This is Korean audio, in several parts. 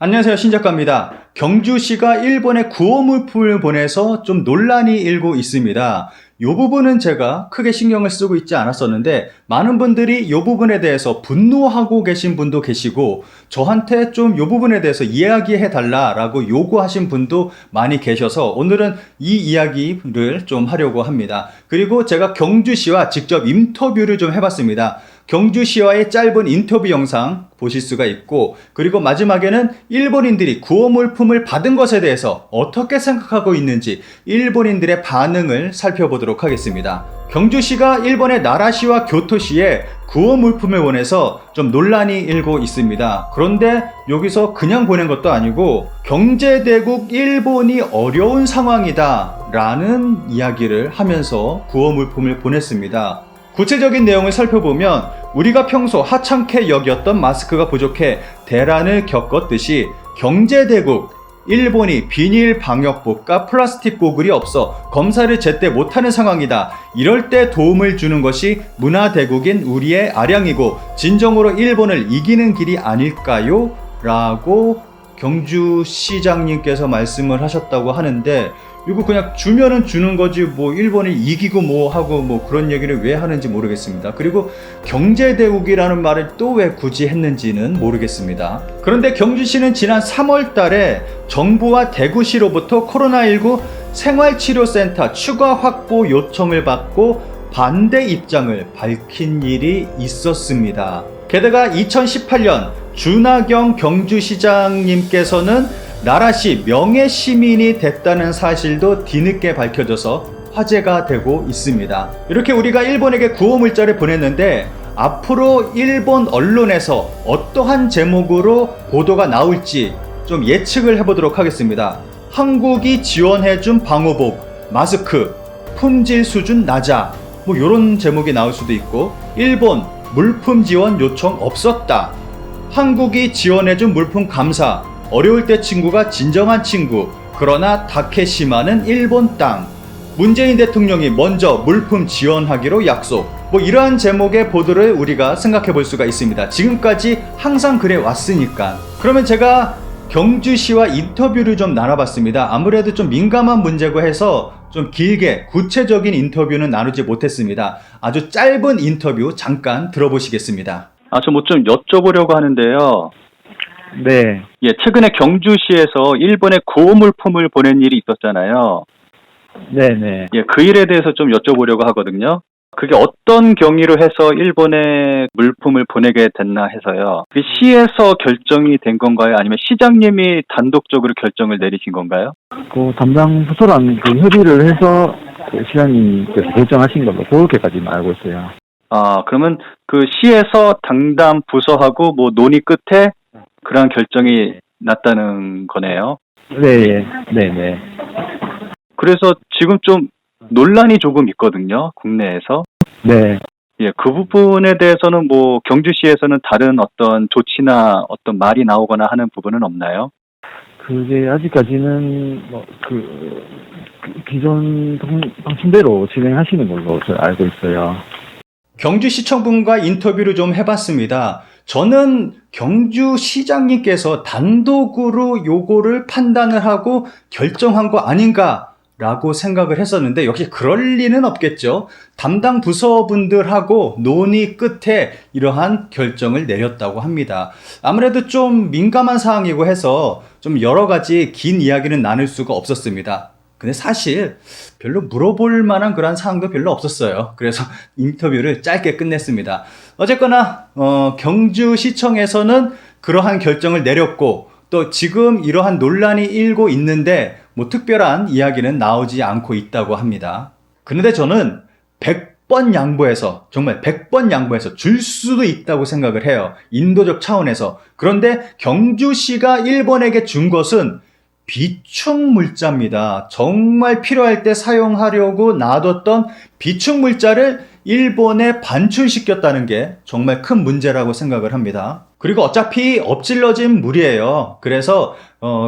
안녕하세요, 신작가입니다. 경주시가 일본에 구호물품을 보내서 좀 논란이 일고 있습니다. 이 부분은 제가 크게 신경을 쓰고 있지 않았었는데 많은 분들이 이 부분에 대해서 분노하고 계신 분도 계시고 저한테 좀 이 부분에 대해서 이야기해 달라라고 요구하신 분도 많이 계셔서 오늘은 이 이야기를 좀 하려고 합니다. 그리고 제가 경주시와 직접 인터뷰를 좀 해봤습니다. 경주시와의 짧은 인터뷰 영상 보실 수가 있고, 그리고 마지막에는 일본인들이 구호물품을 받은 것에 대해서 어떻게 생각하고 있는지 일본인들의 반응을 살펴보도록 하겠습니다. 경주시가 일본의 나라시와 교토시에 구호물품을 보내서 좀 논란이 일고 있습니다. 그런데 여기서 그냥 보낸 것도 아니고 경제대국 일본이 어려운 상황이다 라는 이야기를 하면서 구호물품을 보냈습니다. 구체적인 내용을 살펴보면 우리가 평소 하찮게 여겼던 마스크가 부족해 대란을 겪었듯이 경제대국 일본이 비닐 방역복과 플라스틱 고글이 없어 검사를 제때 못하는 상황이다. 이럴 때 도움을 주는 것이 문화대국인 우리의 아량이고 진정으로 일본을 이기는 길이 아닐까요? 라고 경주시장님께서 말씀을 하셨다고 하는데, 이거 그냥 주면은 주는 거지 뭐 일본을 이기고 뭐 하고 뭐 그런 얘기를 왜 하는지 모르겠습니다. 그리고 경제대국이라는 말을 또 왜 굳이 했는지는 모르겠습니다. 그런데 경주시는 지난 3월 달에 정부와 대구시로부터 코로나19 생활치료센터 추가 확보 요청을 받고 반대 입장을 밝힌 일이 있었습니다. 게다가 2018년 준하경 경주시장님께서는 나라시 명예시민이 됐다는 사실도 뒤늦게 밝혀져서 화제가 되고 있습니다. 이렇게 우리가 일본에게 구호물자를 보냈는데 앞으로 일본 언론에서 어떠한 제목으로 보도가 나올지 좀 예측을 해보도록 하겠습니다. 한국이 지원해준 방호복, 마스크, 품질 수준 낮아, 뭐 이런 제목이 나올 수도 있고, 일본 물품 지원 요청 없었다, 한국이 지원해준 물품 감사, 어려울 때 친구가 진정한 친구, 그러나 다케시마는 일본 땅, 문재인 대통령이 먼저 물품 지원하기로 약속, 뭐 이러한 제목의 보도를 우리가 생각해 볼 수가 있습니다. 지금까지 항상 그래 왔으니까. 그러면 제가 경주시와 인터뷰를 좀 나눠봤습니다. 아무래도 좀 민감한 문제고 해서 좀 길게 구체적인 인터뷰는 나누지 못했습니다. 아주 짧은 인터뷰 잠깐 들어보시겠습니다. 저 뭐 좀 여쭤보려고 하는데요. 네, 예, 최근에 경주시에서 일본에 구호물품을 보낸 일이 있었잖아요. 네네. 예, 그 일에 대해서 좀 여쭤보려고 하거든요. 그게 어떤 경위로 해서 일본에 물품을 보내게 됐나 해서요. 그게 시에서 결정이 된 건가요? 아니면 시장님이 단독적으로 결정을 내리신 건가요? 그 담당 부서랑 그 협의를 해서 그 시장님께서 결정하신 걸로 그렇게까지는 알고 있어요. 그러면 그 시에서 담당 부서하고 뭐 논의 끝에 그러한 결정이 났다는 거네요. 네, 네네. 그래서 지금 좀 논란이 조금 있거든요, 국내에서. 네. 예, 그 부분에 대해서는 뭐 경주시에서는 다른 어떤 조치나 어떤 말이 나오거나 하는 부분은 없나요? 그게 아직까지는 기존 방침대로 진행하시는 걸로 제가 알고 있어요. 경주시청분과 인터뷰를 좀 해봤습니다. 저는 경주시장님께서 단독으로 요거를 판단을 하고 결정한 거 아닌가 라고 생각을 했었는데 역시 그럴 리는 없겠죠. 담당 부서분들하고 논의 끝에 이러한 결정을 내렸다고 합니다. 아무래도 좀 민감한 사항이고 해서 좀 여러 가지 긴 이야기는 나눌 수가 없었습니다. 근데 사실 별로 물어볼 만한 그런 사항도 별로 없었어요. 그래서 인터뷰를 짧게 끝냈습니다. 어쨌거나 경주시청에서는 그러한 결정을 내렸고 또 지금 이러한 논란이 일고 있는데 뭐 특별한 이야기는 나오지 않고 있다고 합니다. 그런데 저는 100번 양보해서, 정말 100번 양보해서 줄 수도 있다고 생각을 해요. 인도적 차원에서. 그런데 경주시가 일본에게 준 것은 비축물자입니다. 정말 필요할 때 사용하려고 놔뒀던 비축물자를 일본에 반출시켰다는 게 정말 큰 문제라고 생각을 합니다. 그리고 어차피 엎질러진 물이에요. 그래서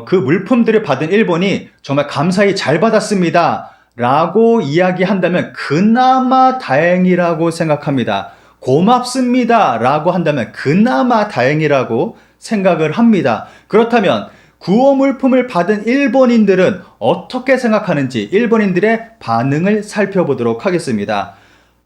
그 물품들을 받은 일본이 정말 감사히 잘 받았습니다 라고 이야기한다면 그나마 다행이라고 생각합니다. 고맙습니다 라고 한다면 그나마 다행이라고 생각을 합니다. 그렇다면 구호 물품을 받은 일본인들은 어떻게 생각하는지 일본인들의 반응을 살펴보도록 하겠습니다.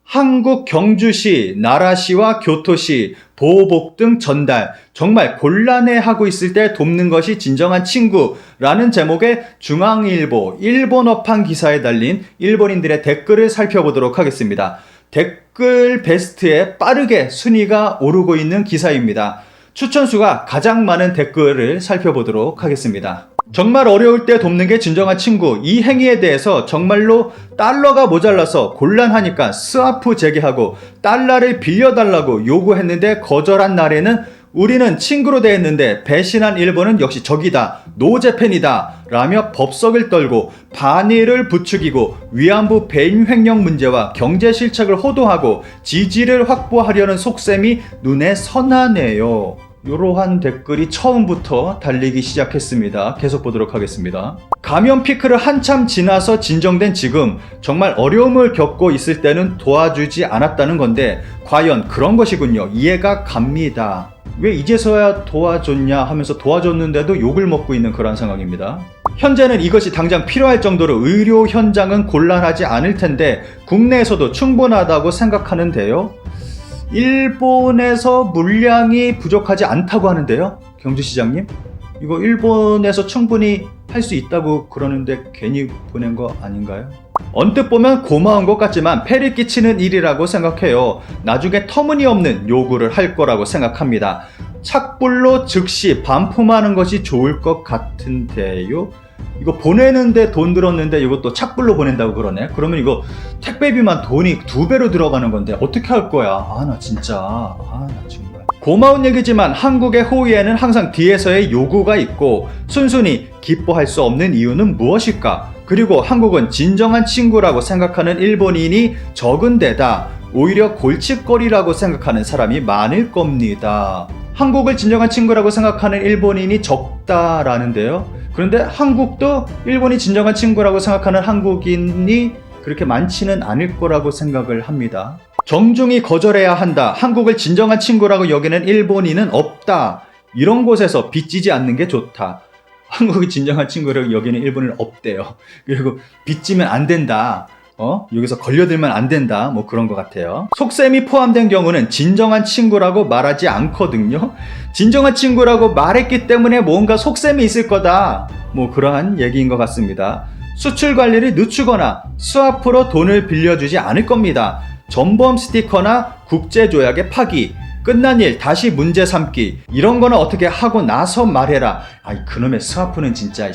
한국 경주시, 나라시와 교토시, 보복 등 전달, 정말 곤란해하고 있을 때 돕는 것이 진정한 친구라는 제목의 중앙일보 일본어판 기사에 달린 일본인들의 댓글을 살펴보도록 하겠습니다. 댓글 베스트에 빠르게 순위가 오르고 있는 기사입니다. 추천수가 가장 많은 댓글을 살펴보도록 하겠습니다. 정말 어려울 때 돕는 게 진정한 친구. 이 행위에 대해서 정말로 달러가 모자라서 곤란하니까 스와프 재개하고 달러를 빌려달라고 요구했는데 거절한 날에는 우리는 친구로 대했는데 배신한 일본은 역시 적이다, 노재팬이다 라며 법석을 떨고 반일을 부추기고 위안부 배임 횡령 문제와 경제 실책을 호도하고 지지를 확보하려는 속셈이 눈에 선하네요. 이러한 댓글이 처음부터 달리기 시작했습니다. 계속 보도록 하겠습니다. 감염 피크를 한참 지나서 진정된 지금 정말 어려움을 겪고 있을 때는 도와주지 않았다는 건데 과연 그런 것이군요. 이해가 갑니다. 왜 이제서야 도와줬냐 하면서 도와줬는데도 욕을 먹고 있는 그런 상황입니다. 현재는 이것이 당장 필요할 정도로 의료 현장은 곤란하지 않을 텐데 국내에서도 충분하다고 생각하는데요. 일본에서 물량이 부족하지 않다고 하는데요. 경주시장님, 이거 일본에서 충분히 할 수 있다고 그러는데 괜히 보낸 거 아닌가요? 언뜻 보면 고마운 것 같지만 폐를 끼치는 일이라고 생각해요. 나중에 터무니없는 요구를 할 거라고 생각합니다. 착불로 즉시 반품하는 것이 좋을 것 같은데요. 이거 보내는데 돈 들었는데 이것도 착불로 보낸다고 그러네. 그러면 이거 택배비만 돈이 2배로 들어가는 건데 어떻게 할 거야? 나 진짜 나 정말 고마운 얘기지만 한국의 호의에는 항상 뒤에서의 요구가 있고 순순히 기뻐할 수 없는 이유는 무엇일까? 그리고 한국은 진정한 친구라고 생각하는 일본인이 적은 데다 오히려 골칫거리라고 생각하는 사람이 많을 겁니다. 한국을 진정한 친구라고 생각하는 일본인이 적다라는데요. 그런데 한국도 일본이 진정한 친구라고 생각하는 한국인이 그렇게 많지는 않을 거라고 생각을 합니다. 정중히 거절해야 한다. 한국을 진정한 친구라고 여기는 일본인은 없다. 이런 곳에서 빚지지 않는 게 좋다. 한국이 진정한 친구라고 여기는 일본인은 없대요. 그리고 빚지면 안 된다. 여기서 걸려들면 안 된다. 뭐 그런 것 같아요. 속셈이 포함된 경우는 진정한 친구라고 말하지 않거든요. 진정한 친구라고 말했기 때문에 뭔가 속셈이 있을 거다. 뭐 그러한 얘기인 것 같습니다. 수출 관리를 늦추거나 스와프로 돈을 빌려주지 않을 겁니다. 전범 스티커나 국제조약의 파기, 끝난 일 다시 문제 삼기 이런 거는 어떻게 하고 나서 말해라. 그놈의 스와프는 진짜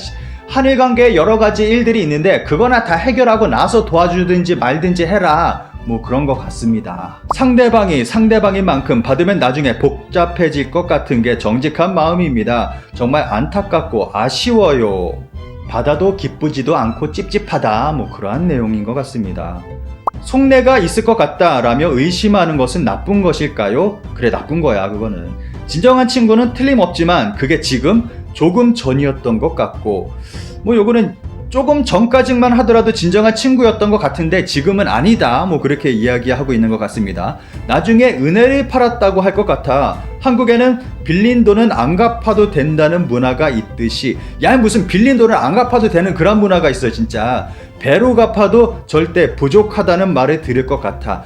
한일 관계에 여러 가지 일들이 있는데 그거나 다 해결하고 나서 도와주든지 말든지 해라. 뭐 그런 것 같습니다. 상대방인 만큼 받으면 나중에 복잡해질 것 같은 게 정직한 마음입니다. 정말 안타깝고 아쉬워요. 받아도 기쁘지도 않고 찝찝하다. 뭐 그러한 내용인 것 같습니다. 속내가 있을 것 같다라며 의심하는 것은 나쁜 것일까요? 그래, 나쁜 거야. 그거는 진정한 친구는 틀림없지만 그게 지금 조금 전이었던 것 같고 뭐 요거는 조금 전까지만 하더라도 진정한 친구였던 것 같은데 지금은 아니다. 뭐 그렇게 이야기하고 있는 것 같습니다. 나중에 은혜를 팔았다고 할 것 같아. 한국에는 빌린 돈은 안 갚아도 된다는 문화가 있듯이 무슨 빌린 돈을 안 갚아도 되는 그런 문화가 있어 진짜. 배로 갚아도 절대 부족하다는 말을 들을 것 같아.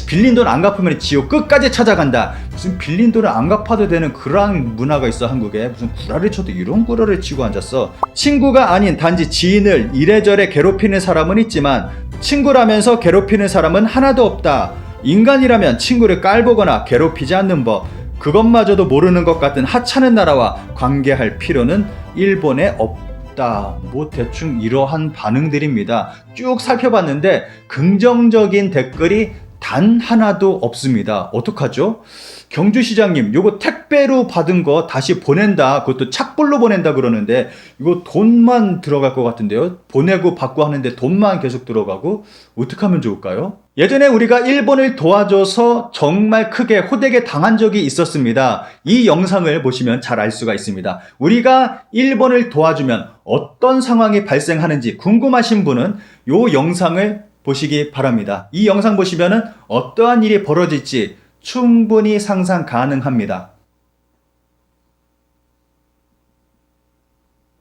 빌린 돈 안 갚으면 지옥 끝까지 찾아간다. 무슨 빌린 돈을 안 갚아도 되는 그런 문화가 있어 한국에. 무슨 구라를 쳐도 이런 구라를 치고 앉았어. 친구가 아닌 단지 지인을 이래저래 괴롭히는 사람은 있지만 친구라면서 괴롭히는 사람은 하나도 없다. 인간이라면 친구를 깔보거나 괴롭히지 않는 법, 그것마저도 모르는 것 같은 하찮은 나라와 관계할 필요는 일본에 없다. 뭐 대충 이러한 반응들입니다. 쭉 살펴봤는데 긍정적인 댓글이 단 하나도 없습니다. 어떡하죠? 경주시장님, 요거 택배로 받은 거 다시 보낸다. 그것도 착불로 보낸다 그러는데 이거 돈만 들어갈 것 같은데요. 보내고 받고 하는데 돈만 계속 들어가고 어떻게 하면 좋을까요? 예전에 우리가 일본을 도와줘서 정말 크게 호되게 당한 적이 있었습니다. 이 영상을 보시면 잘 알 수가 있습니다. 우리가 일본을 도와주면 어떤 상황이 발생하는지 궁금하신 분은 이 영상을 보시기 바랍니다. 이 영상 보시면은 어떠한 일이 벌어질지 충분히 상상 가능합니다.